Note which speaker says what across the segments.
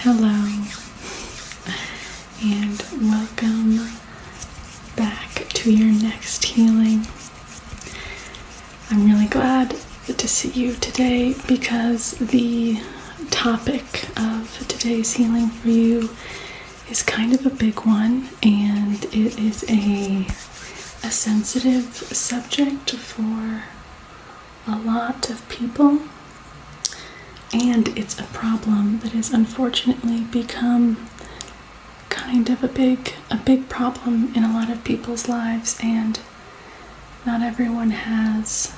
Speaker 1: Hello, and welcome back to your next healing. I'm really glad to see you today because the topic of today's healing for you is kind of a big one, and it is a sensitive subject for a lot of people. And it's a problem that has unfortunately become kind of a big problem in a lot of people's lives, and not everyone has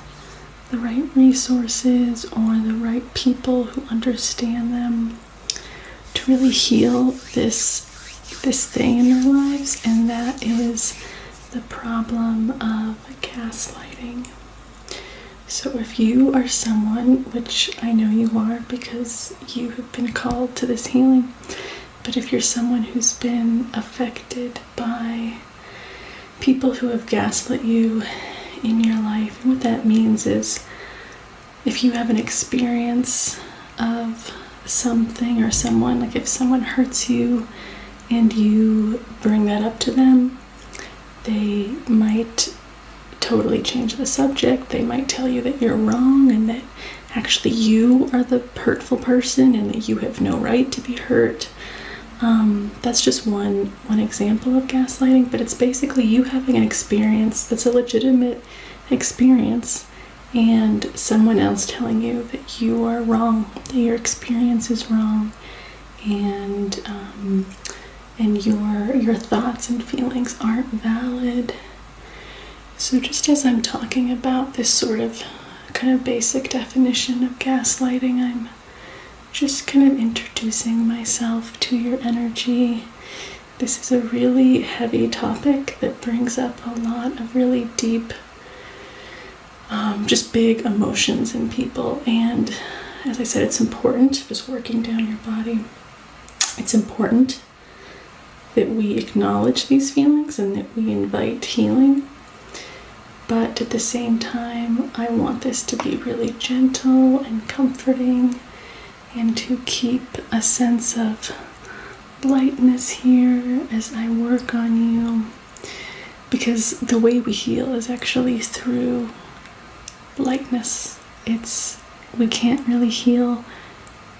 Speaker 1: the right resources or the right people who understand them to really heal this thing in their lives, and that is the problem of gaslighting. So if you are someone, which I know you are because you have been called to this healing, but if you're someone who's been affected by people who have gaslit you in your life, and what that means is if you have an experience of something or someone, like if someone hurts you and you bring that up to them, they might totally change the subject. They might tell you that you're wrong and that actually you are the hurtful person and that you have no right to be hurt. That's just one example of gaslighting, but it's basically you having an experience that's a legitimate experience and someone else telling you that you are wrong, that your experience is wrong, and your thoughts and feelings aren't valid. So just as I'm talking about this sort of kind of basic definition of gaslighting, I'm just kind of introducing myself to your energy. This is a really heavy topic that brings up a lot of really deep, just big emotions in people. And as I said, it's important, just working down your body, it's important that we acknowledge these feelings and that we invite healing. But at the same time, I want this to be really gentle and comforting, and to keep a sense of lightness here as I work on you, because the way we heal is actually through lightness. We can't really heal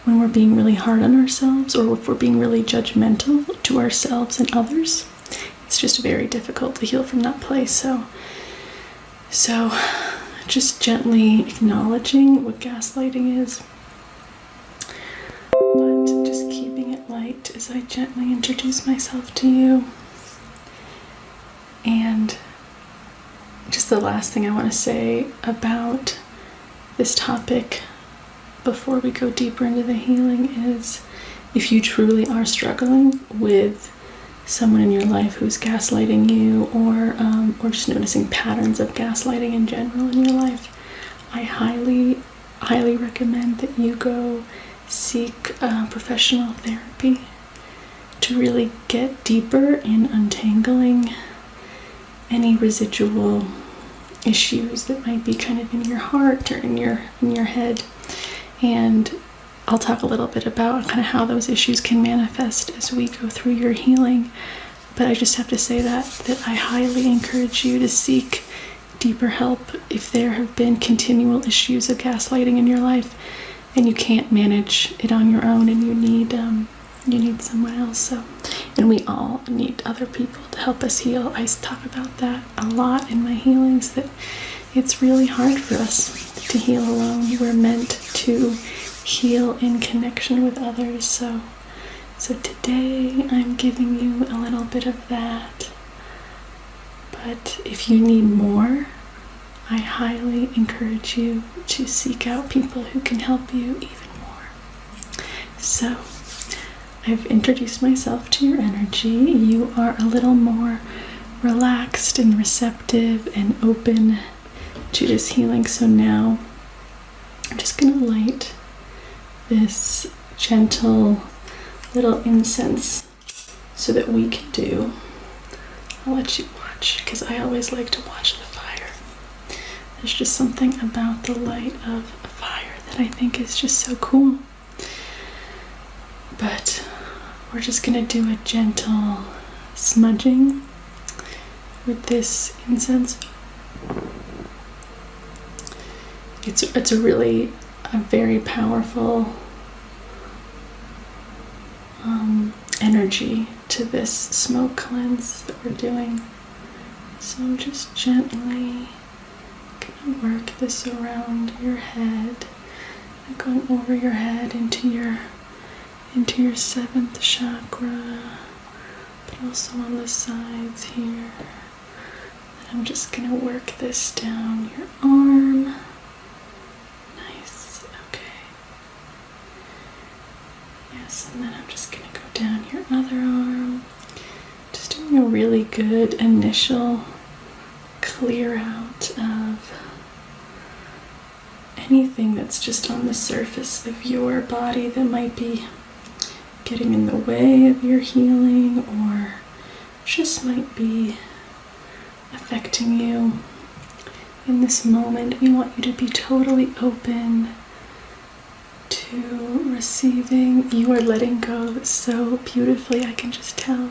Speaker 1: when we're being really hard on ourselves, or if we're being really judgmental to ourselves and others. It's just very difficult to heal from that place. So just gently acknowledging what gaslighting is, but just keeping it light as I gently introduce myself to you. And just the last thing I want to say about this topic before we go deeper into the healing is, if you truly are struggling with someone in your life who's gaslighting you, or just noticing patterns of gaslighting in general in your life, I highly recommend that you go seek professional therapy to really get deeper in untangling any residual issues that might be kind of in your heart or in your head. And I'll talk a little bit about kind of how those issues can manifest as we go through your healing. But I just have to say that I highly encourage you to seek deeper help if there have been continual issues of gaslighting in your life and you can't manage it on your own, and you need someone else. So, and we all need other people to help us heal. I talk about that a lot in my healings, that it's really hard for us to heal alone. We're meant to heal in connection with others. So today I'm giving you a little bit of that. But if you need more, I highly encourage you to seek out people who can help you even more. So I've introduced myself to your energy. You are a little more relaxed and receptive and open to this healing. So now I'm just going to light this gentle little incense so that we can do. I'll let you watch, because I always like to watch the fire. There's just something about the light of a fire that I think is just so cool. But we're just going to do a gentle smudging with this incense. It's a very powerful energy to this smoke cleanse that we're doing. So I'm just gently gonna work this around your head, and going over your head into your 7th chakra, but also on the sides here. And I'm just gonna work this down your arm. Nice, okay. Yes, and then I'm just gonna go down your other arm. Just doing a really good initial clear out of anything that's just on the surface of your body that might be getting in the way of your healing, or just might be affecting you in this moment. We want you to be totally open to receiving. You are letting go so beautifully. I can just tell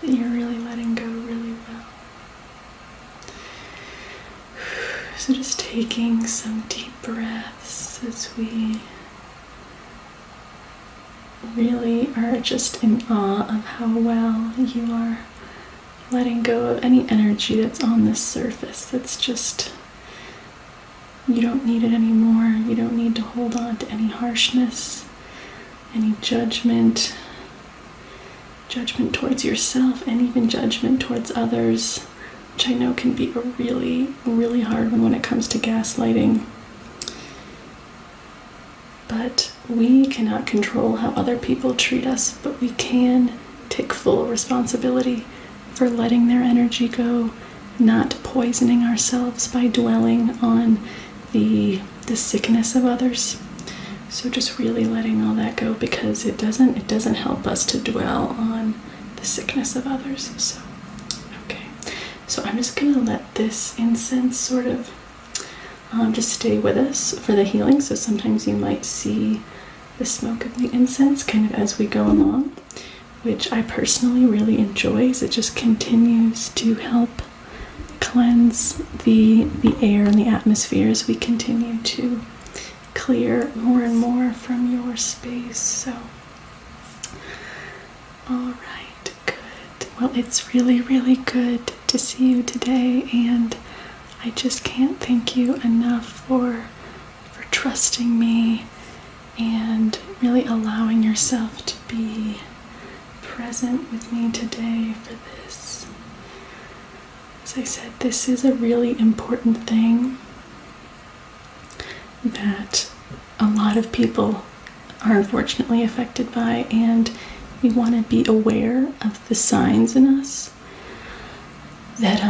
Speaker 1: that you're really letting go really well. So just taking some deep breaths as we really are just in awe of how well you are letting go of any energy that's on this surface. That's just, you don't need it anymore. You don't need to hold on to any harshness, any judgment towards yourself, and even judgment towards others, which I know can be a really, really hard one when it comes to gaslighting. But we cannot control how other people treat us, but we can take full responsibility for letting their energy go, not poisoning ourselves by dwelling on the sickness of others. So just really letting all that go, because it doesn't help us to dwell on the sickness of others. So okay, so I'm just gonna let this incense sort of just stay with us for the healing. So sometimes you might see the smoke of the incense kind of as we go along, which I personally really enjoy, as it just continues to help cleanse the air and the atmosphere as we continue to clear more and more from your space. So all right, good. Well, it's really, really good to see you today, and I just can't thank you enough for trusting me and really allowing yourself to be present with me today for this. As I said, this is a really important thing that a lot of people are unfortunately affected by, and we want to be aware of the signs in us that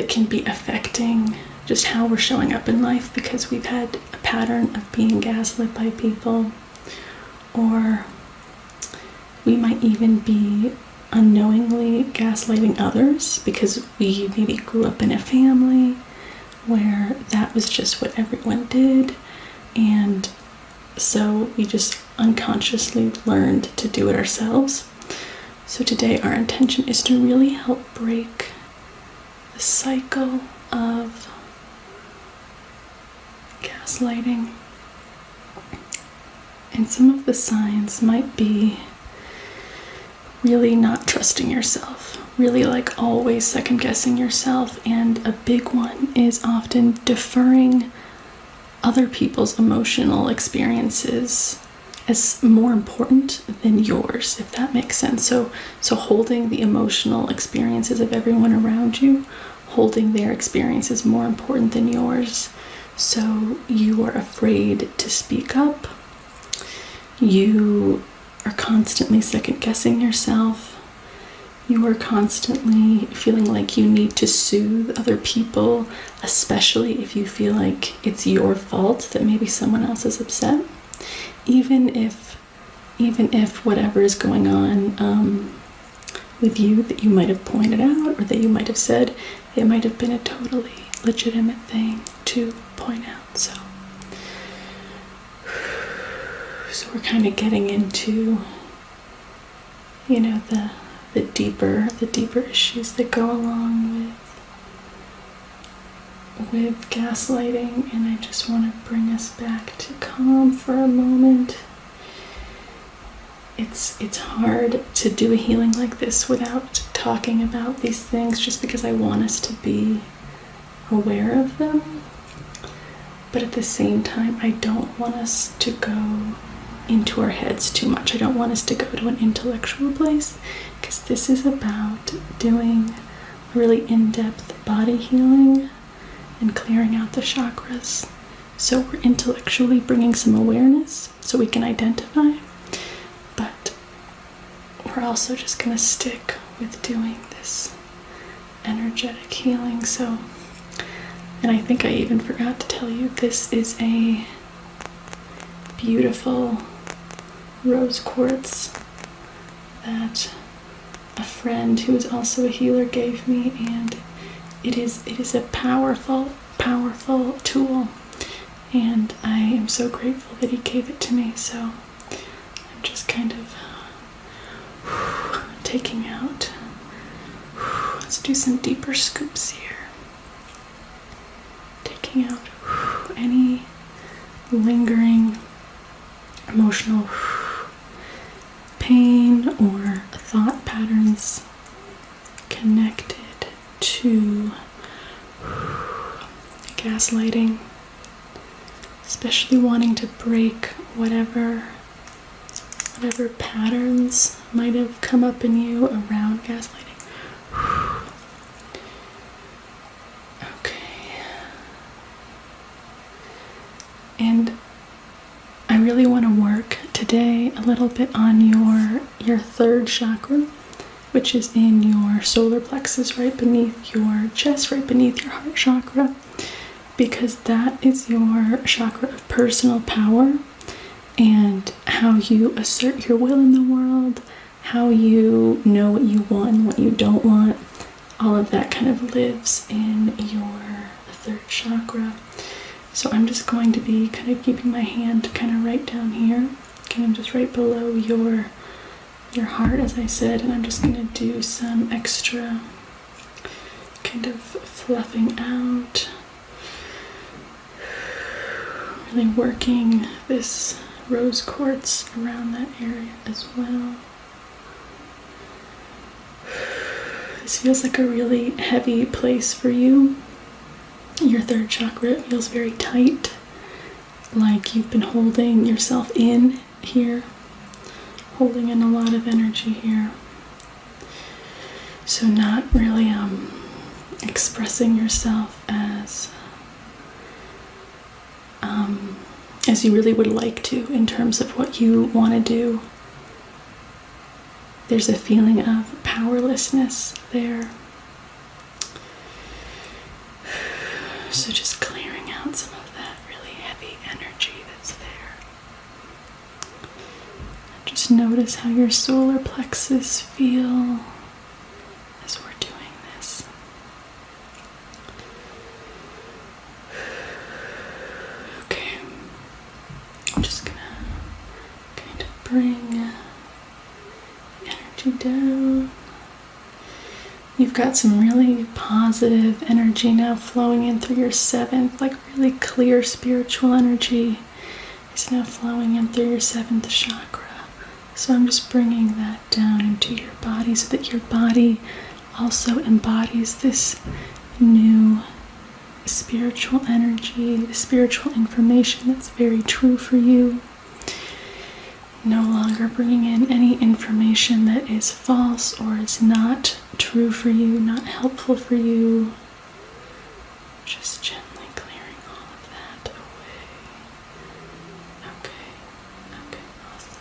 Speaker 1: can be affecting just how we're showing up in life, because we've had a pattern of being gaslit by people, or we might even be unknowingly gaslighting others because we maybe grew up in a family where that was just what everyone did, and so we just unconsciously learned to do it ourselves. So today our intention is to really help break the cycle of gaslighting. And some of the signs might be really not trusting yourself, really like always second guessing yourself, and a big one is often deferring other people's emotional experiences as more important than yours, if that makes sense. So holding the emotional experiences of everyone around you, holding their experiences more important than yours. So you are afraid to speak up. You are constantly second guessing yourself. You are constantly feeling like you need to soothe other people, especially if you feel like it's your fault that maybe someone else is upset. Even if whatever is going on with you that you might have pointed out or that you might have said, it might have been a totally legitimate thing to point out. So we're kind of getting into you know, the deeper issues that go along with gaslighting, and I just want to bring us back to calm for a moment. It's hard to do a healing like this without talking about these things, just because I want us to be aware of them. But at the same time, I don't want us to go into our heads too much. I don't want us to go to an intellectual place, because this is about doing a really in-depth body healing and clearing out the chakras. So we're intellectually bringing some awareness so we can identify, but we're also just going to stick with doing this energetic healing. So, and I think I even forgot to tell you, this is a beautiful rose quartz that a friend who is also a healer gave me, and it is a powerful tool, and I am so grateful that he gave it to me. So I'm just kind of taking out. Let's do some deeper scoops here. Taking out any lingering emotional pain or thought patterns connected to gaslighting, especially wanting to break whatever patterns might have come up in you around gaslighting. Okay. And I really want to work today a little bit on your third chakra, which is in your solar plexus, right beneath your chest, right beneath your heart chakra, because that is your chakra of personal power and how you assert your will in the world, how you know what you want and what you don't want. All of that kind of lives in your third chakra. So I'm just going to be kind of keeping my hand kind of right down here, kind of just right below your heart, as I said, and I'm just going to do some extra kind of fluffing out, really working this rose quartz around that area as well. This feels like a really heavy place for you. Your third chakra feels very tight, like you've been holding yourself in here, holding in a lot of energy here. So not really expressing yourself as you really would like to in terms of what you want to do. There's a feeling of powerlessness there. So just clearing out some of that really heavy energy that's there. And just notice how your solar plexus feel as we're doing this. Okay. I'm just gonna kind of bring energy down. You've got some really positive energy now flowing in through your seventh, like really clear spiritual energy is now flowing in through your seventh chakra. So I'm just bringing that down into your body so that your body also embodies this new spiritual energy, the spiritual information that's very true for you. No longer bringing in any information that is false or is not true for you, not helpful for you. Just gently clearing all of that away. Okay, awesome.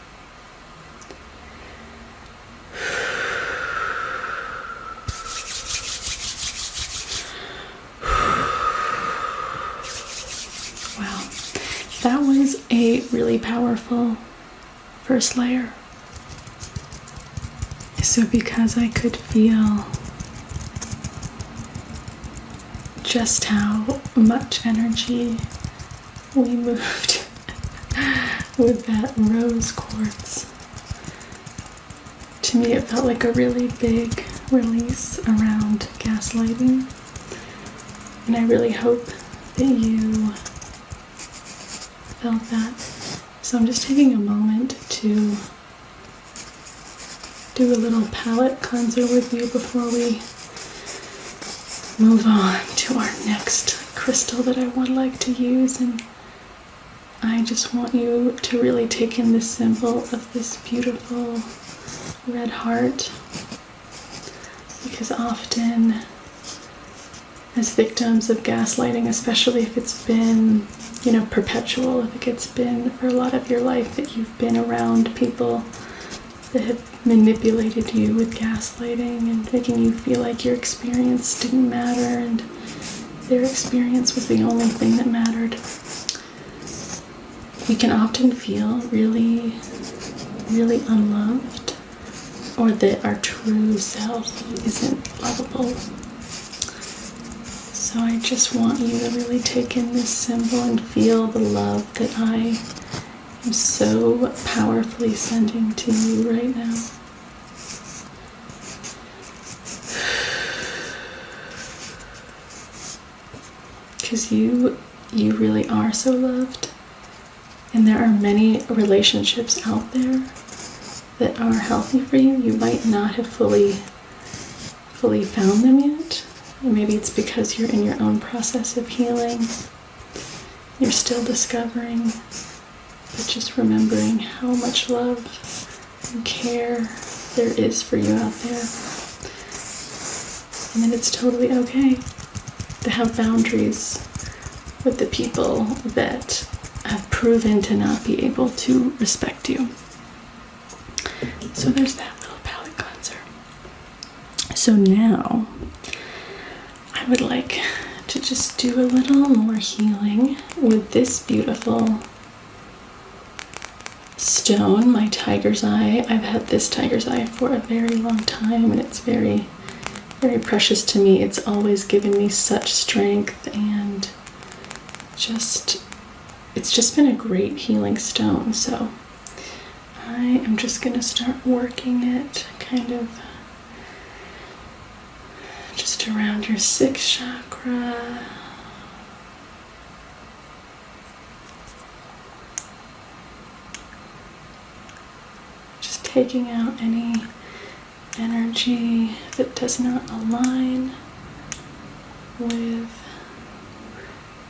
Speaker 1: Wow, that was a really powerful first layer. So because I could feel just how much energy we moved with that rose quartz to me, it felt like a really big release around gaslighting. And I really hope that you felt that. So I'm just taking a moment to do a little palette cleanser with you before we move on to our next crystal that I would like to use. And I just want you to really take in the symbol of this beautiful red heart, because often as victims of gaslighting, especially if it's been, perpetual, if it's been for a lot of your life that you've been around people that have manipulated you with gaslighting and making you feel like your experience didn't matter and their experience was the only thing that mattered. We can often feel really, really unloved, or that our true self isn't lovable. So I just want you to really take in this symbol and feel the love that I am so powerfully sending to you right now. Because you really are so loved. And there are many relationships out there that are healthy for you. You might not have fully found them yet. Maybe it's because you're in your own process of healing. You're still discovering, but just remembering how much love and care there is for you out there. And that it's totally okay to have boundaries with the people that have proven to not be able to respect you. So there's that little palette cleanser. So now I would like to just do a little more healing with this beautiful stone, my tiger's eye. I've had this tiger's eye for a very long time, and it's very, very precious to me. It's always given me such strength, and it's just been a great healing stone. So I am just going to start working it kind of just around your 6th chakra. Just taking out any energy that does not align with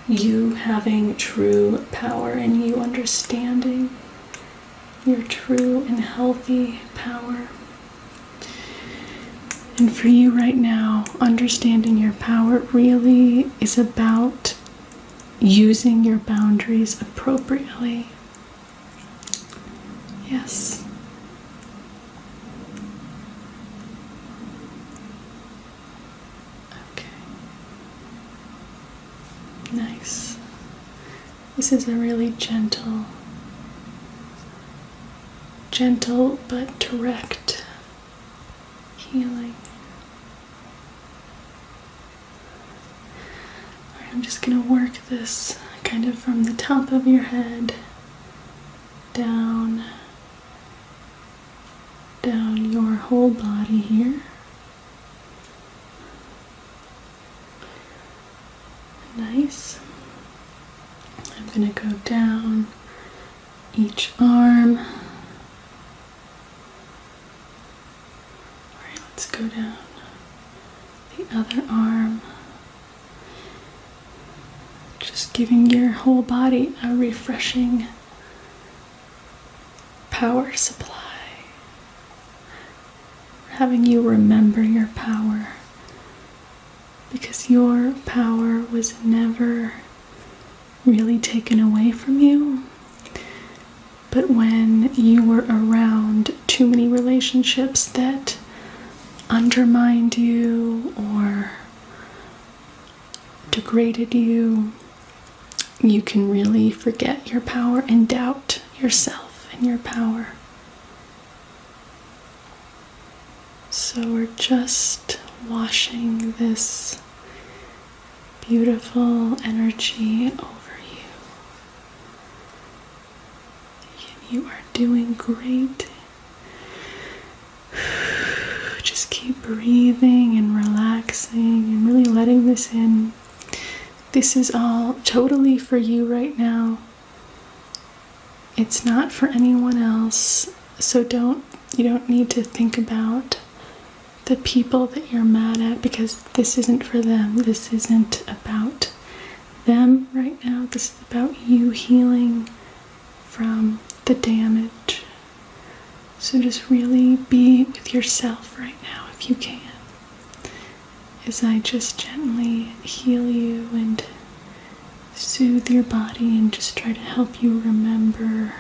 Speaker 1: you having true power and you understanding your true and healthy power. And for you right now, understanding your power really is about using your boundaries appropriately. Yes. Okay. Nice. This is a really gentle but direct healing. I'm just going to work this kind of from the top of your head down your whole body here. Nice. I'm going to go down each arm. Alright, let's go down the other arm. Just giving your whole body a refreshing power supply. Having you remember your power, because your power was never really taken away from you. But when you were around too many relationships that undermined you or degraded you, you can really forget your power and doubt yourself and your power. So we're just washing this beautiful energy over you. And you are doing great. breathing and relaxing and really letting this in. This is all totally for you right now. It's not for anyone else, so you don't need to think about the people that you're mad at, because this isn't for them. This isn't about them right now. This is about you healing from the damage. So just really be with yourself right now if you can, as I just gently heal you and soothe your body and just try to help you remember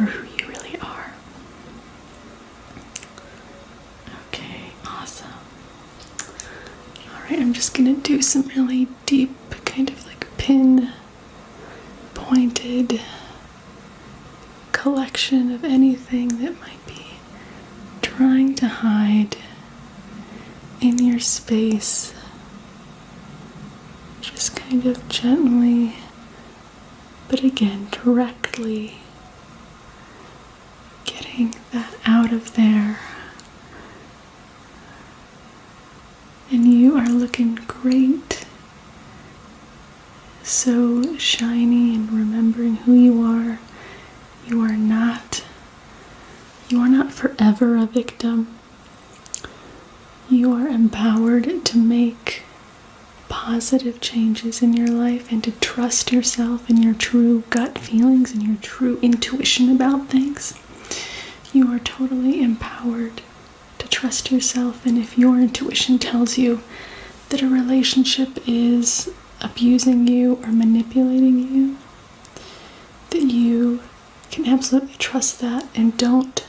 Speaker 1: who you really are. Okay, awesome. Alright, I'm just gonna do some really deep, kind of like pin-pointed collection of anything that might be trying to hide in your space. Just kind of gently, but again, directly getting that out of there. And you are looking great. So shiny, and remembering who you are. You are not forever a victim. You are empowered to make positive changes in your life and to trust yourself and your true gut feelings and your true intuition about things. You are totally empowered to trust yourself, and if your intuition tells you that a relationship is abusing you or manipulating you, that you can absolutely trust that, and don't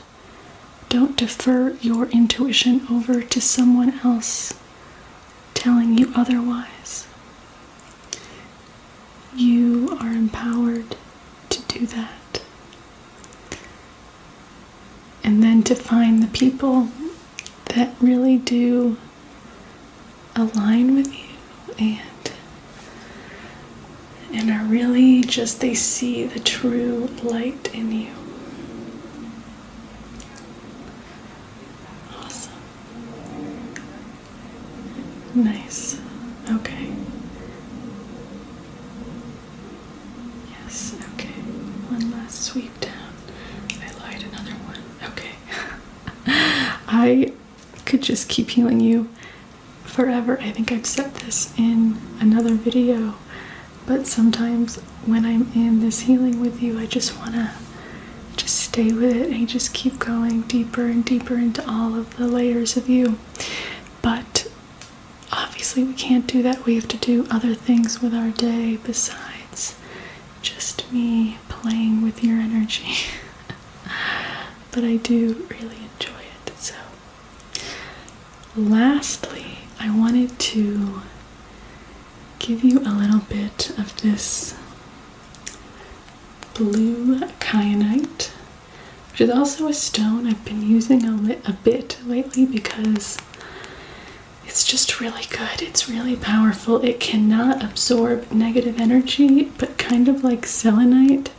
Speaker 1: defer your intuition over to someone else telling you otherwise. You are empowered to do that. And then to find the people that really do align with you and are really just, they see the true light in you. Awesome. Nice. Okay. Yes, okay. One last sweep down. I lied, another one. Okay. I could just keep healing you forever. I think I've said this in another video, but sometimes when I'm in this healing with you, I just want to just stay with it and just keep going deeper and deeper into all of the layers of you. But obviously we can't do that. We have to do other things with our day besides just me playing with your energy. But I do really enjoy it. So lastly, I wanted to give you a little bit of this blue kyanite, which is also a stone I've been using a bit lately because it's just really good. It's really powerful. It cannot absorb negative energy, but kind of like selenite,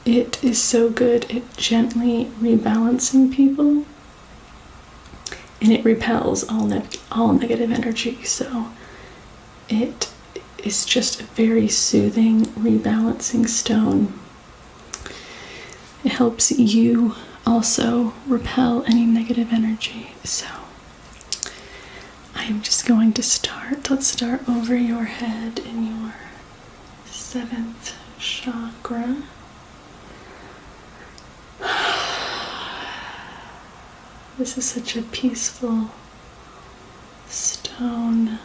Speaker 1: it is so good at gently rebalancing people, and it repels all negative energy. So it is just a very soothing, rebalancing stone. It helps you also repel any negative energy. So I'm just going to start. Let's start over your head in your 7th chakra. This is such a peaceful stone.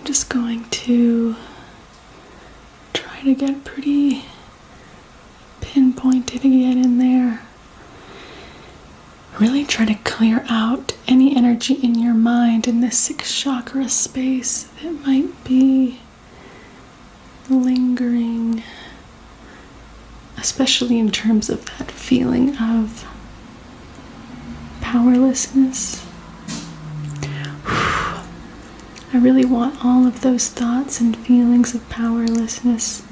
Speaker 1: Just going to try to get pretty pinpointed again in there. really try to clear out any energy in your mind in this 6th chakra space that might be lingering, especially in terms of that feeling of powerlessness. I really want all of those thoughts and feelings of powerlessness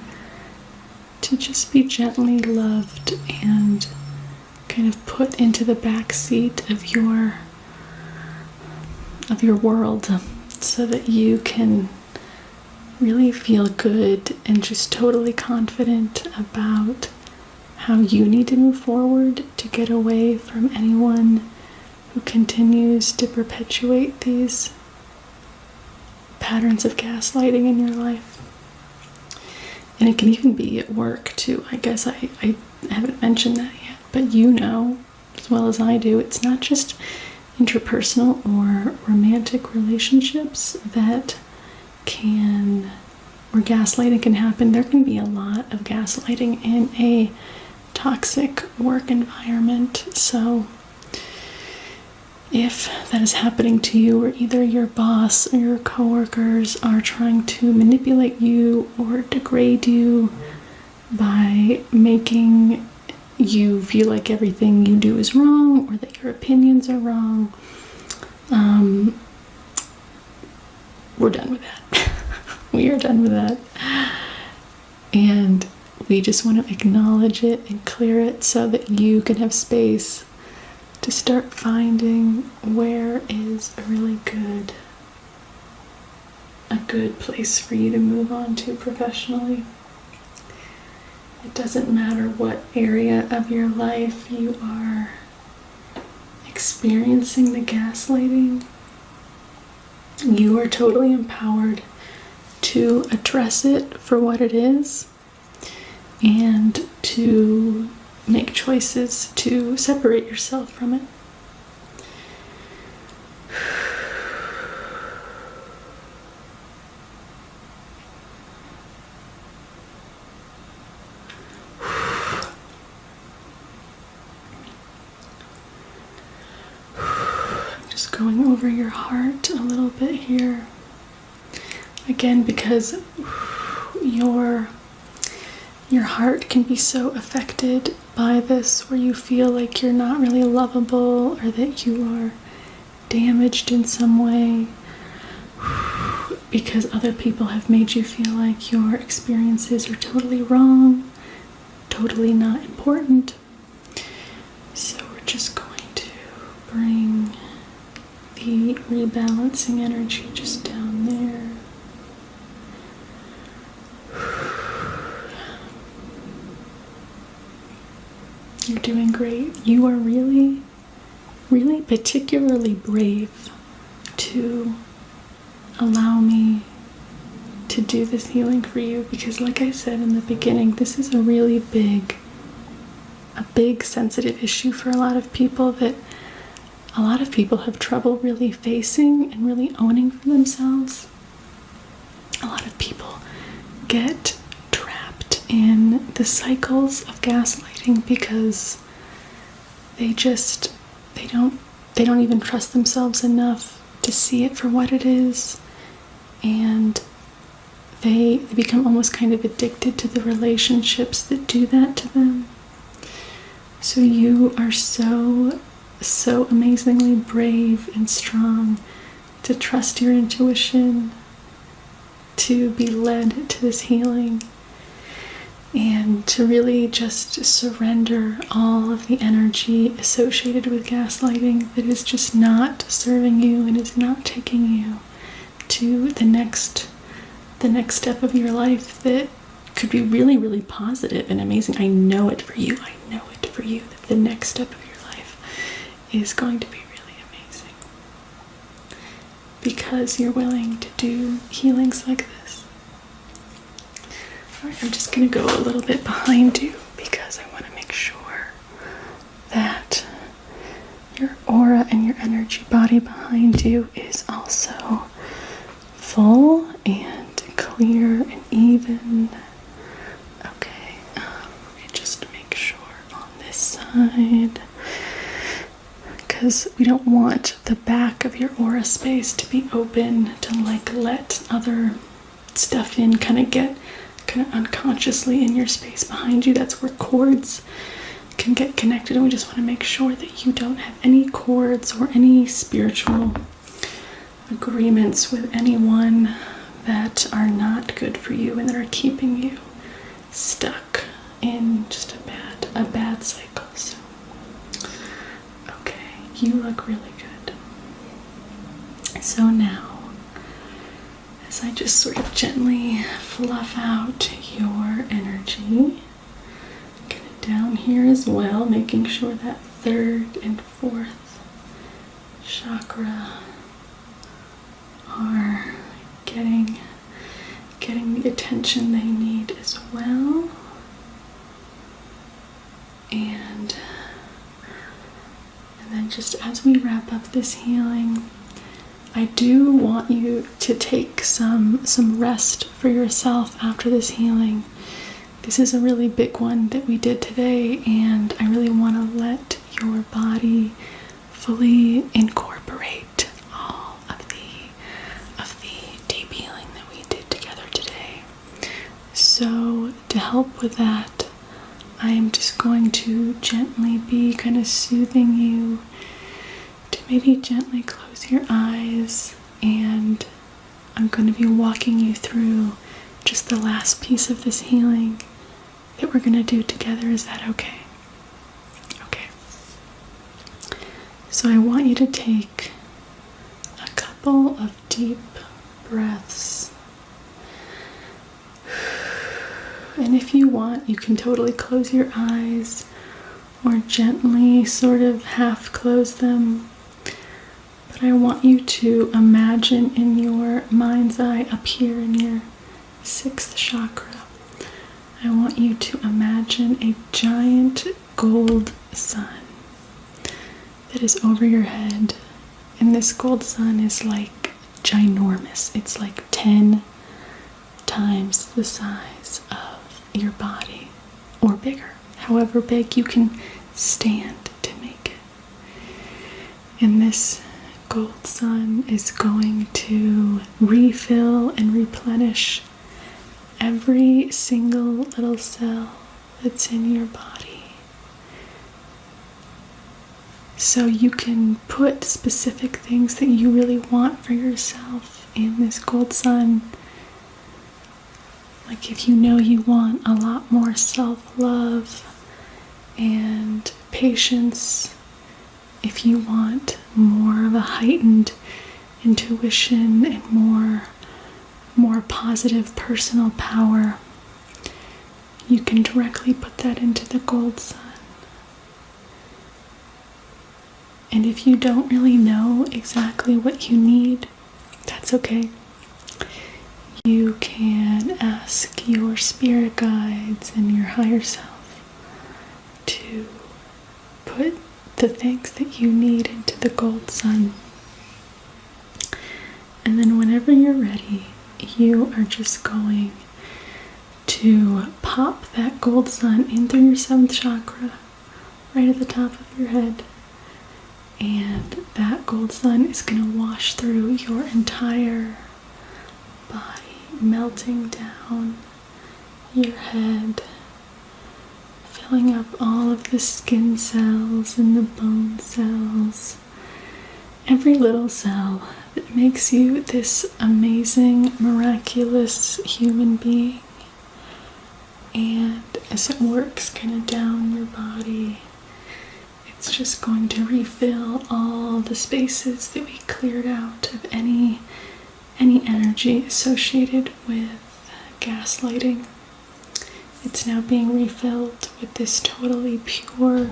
Speaker 1: to just be gently loved and kind of put into the back seat of your world, so that you can really feel good and just totally confident about how you need to move forward to get away from anyone who continues to perpetuate these patterns of gaslighting in your life. And it can even be at work too. I guess I haven't mentioned that yet, but you know as well as I do, it's not just interpersonal or romantic relationships that where gaslighting can happen. There can be a lot of gaslighting in a toxic work environment. So if that is happening to you, or either your boss or your coworkers are trying to manipulate you or degrade you by making you feel like everything you do is wrong, or that your opinions are wrong, we're done with that. We are done with that. And we just want to acknowledge it and clear it so that you can have space to start finding where is a good place for you to move on to professionally. It doesn't matter what area of your life you are experiencing the gaslighting. You are totally empowered to address it for what it is and to make choices to separate yourself from it. Just going over your heart a little bit here. Again, because your heart can be so affected by this, where you feel like you're not really lovable, or that you are damaged in some way because other people have made you feel like your experiences are totally wrong, totally not important. So we're just going to bring the rebalancing energy just down there. You're doing great. You are really, really particularly brave to allow me to do this healing for you, because like I said in the beginning, this is a really big sensitive issue for a lot of people that a lot of people have trouble really facing and really owning for themselves. A lot of people get trapped in the cycles of gaslighting because they don't even trust themselves enough to see it for what it is, and they become almost kind of addicted to the relationships that do that to them. So you are so amazingly brave and strong to trust your intuition, to be led to this healing, and to really just surrender all of the energy associated with gaslighting that is just not serving you and is not taking you to the next step of your life that could be really, really positive and amazing. I know it for you. That the next step of your life is going to be really amazing because you're willing to do healings like this. Alright, I'm just going to go a little bit behind you because I want to make sure that your aura and your energy body behind you is also full and clear and even. Okay, let me just make sure on this side. because we don't want the back of your aura space to be open to like let other stuff in, kind of unconsciously in your space behind you. That's where cords can get connected, and we just want to make sure that you don't have any cords or any spiritual agreements with anyone that are not good for you and that are keeping you stuck in just a bad cycle. So, okay, you look really good. So now, as I just sort of gently fluff out your energy, get it down here as well, making sure that third and fourth chakra are getting the attention they need as well. And then just as we wrap up this healing, I do want you to take some rest for yourself after this healing. This is a really big one that we did today, and I really want to let your body fully incorporate all of the deep healing that we did together today. So to help with that, I am just going to gently be kind of soothing you to maybe gently close your eyes, and I'm going to be walking you through just the last piece of this healing that we're going to do together. Is that okay? Okay. So I want you to take a couple of deep breaths. And if you want, you can totally close your eyes or gently sort of half close them. But I want you to imagine in your mind's eye up here in your sixth chakra, I want you to imagine a giant gold sun that is over your head. And this gold sun is like ginormous. It's like 10 times the size of your body, or bigger, however big you can stand to make it. And this gold sun is going to refill and replenish every single little cell that's in your body. So you can put specific things that you really want for yourself in this gold sun. Like if you know you want a lot more self-love and patience, if you want more of a heightened intuition and more positive personal power, you can directly put that into the gold sun. And if you don't really know exactly what you need, that's okay. You can ask your spirit guides and your higher self to put the things that you need into the gold sun. And then whenever you're ready, you are just going to pop that gold sun in through your seventh chakra, right at the top of your head. And that gold sun is going to wash through your entire body, melting down your head, filling up all of the skin cells and the bone cells, every little cell that makes you this amazing, miraculous human being. And as it works kind of down your body, it's just going to refill all the spaces that we cleared out of any energy associated with gaslighting. It's now being refilled with this totally pure,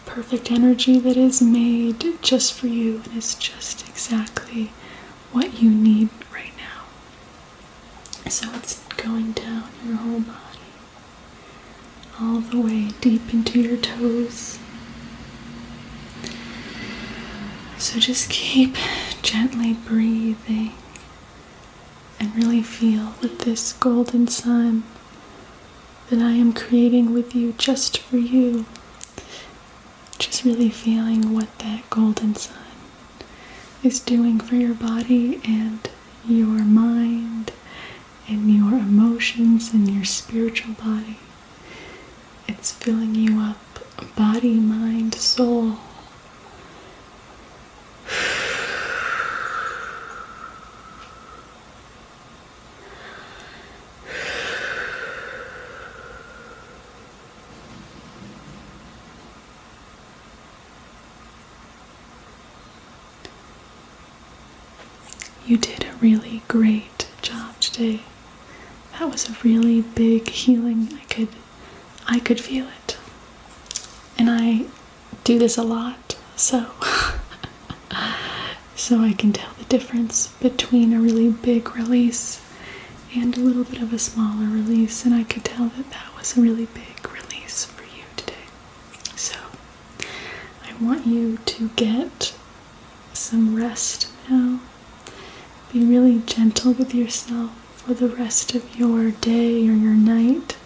Speaker 1: perfect energy that is made just for you and is just exactly what you need right now. So it's going down your whole body, all the way deep into your toes. So just keep gently breathing and really feel with this golden sun that I am creating with you, just for you. just really feeling what that golden sun is doing for your body and your mind and your emotions and your spiritual body. It's filling you up, body, mind, soul. You did a really great job today. That was a really big healing. I could feel it. And I do this a lot, so I can tell the difference between a really big release and a little bit of a smaller release, and I could tell that that was a really big release for you today. So I want you to get some rest now. Be really gentle with yourself for the rest of your day or your night.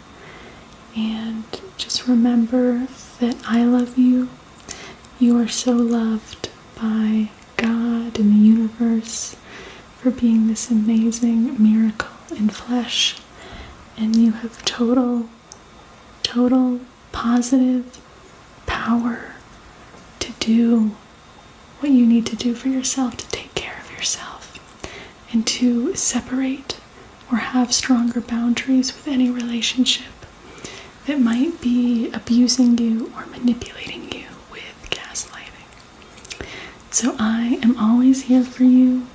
Speaker 1: And just remember that I love you. You are so loved by God and the universe for being this amazing miracle in flesh. And you have total positive power to do what you need to do for yourself, to take care of yourself, and to separate or have stronger boundaries with any relationship that might be abusing you or manipulating you with gaslighting. So I am always here for you,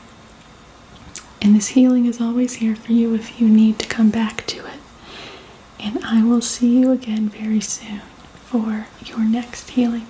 Speaker 1: and this healing is always here for you if you need to come back to it. And I will see you again very soon for your next healing.